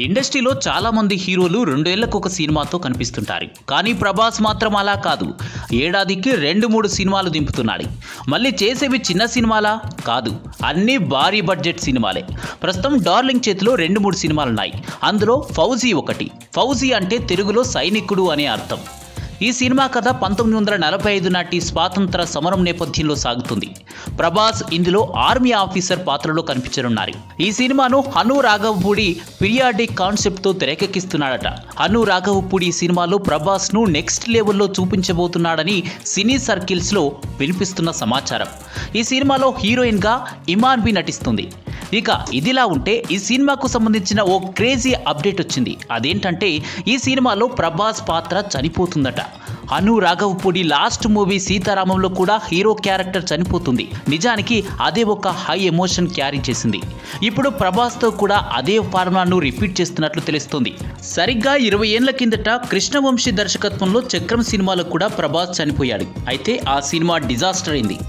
ఇండస్ట్రీలో చాలా మంది హీరోలు 2 ఏళ్లకు ఒక సినిమాతో కనిపిస్తుంటారు. కానీ ప్రభాస్ మాత్రం అలా కాదు. ఏడాదికి 2-3 సినిమాలు దింపుతున్నాడు. మళ్ళీ చేసేవి చిన్న సినిమాలా? కాదు, అన్నీ భారీ బడ్జెట్ సినిమాలే. ప్రస్తుతం డార్లింగ్ చేతిలో 2-3 సినిమాలున్నాయి. అందులో ఫౌజీ ఒకటి. ఫౌజీ అంటే తెలుగులో సైనికుడు అనే అర్థం. ఈ సినిమా కథ 1945 నాటి స్వాతంత్ర సమరం నేపథ్యంలో సాగుతుంది. ప్రభాస్ ఇందులో ఆర్మీ ఆఫీసర్ పాత్రలో కనిపించనున్నారు. ఈ సినిమాను హను రాఘవపూడి పీరియాడిక్ కాన్సెప్ట్తో తెరకెక్కిస్తున్నాడట. హను రాఘవపూడి ఈ సినిమాలో ప్రభాస్ను నెక్స్ట్ లెవెల్లో చూపించబోతున్నాడని సినీ సర్కిల్స్లో వినిపిస్తున్న సమాచారం. ఈ సినిమాలో హీరోయిన్గా ఇమాన్ బి నటిస్తుంది. ఇక ఇదిలా ఉంటే ఈ సినిమాకు సంబంధించిన ఓ క్రేజీ అప్డేట్ వచ్చింది. అదేంటంటే ఈ సినిమాలో ప్రభాస్ పాత్ర చనిపోతుందట. హను రాఘవపూడి లాస్ట్ మూవీ సీతారామంలో కూడా హీరో క్యారెక్టర్ చనిపోతుంది. నిజానికి అదే ఒక హై ఎమోషన్ క్యారీ చేసింది. ఇప్పుడు ప్రభాస్తో కూడా అదే ఫార్ములాను రిపీట్ చేస్తున్నట్లు తెలుస్తుంది. సరిగ్గా 20 ఏళ్ల కిందట కృష్ణవంశీ దర్శకత్వంలో చక్రం సినిమాలో కూడా ప్రభాస్ చనిపోయాడు. అయితే ఆ సినిమా డిజాస్టర్ అయింది.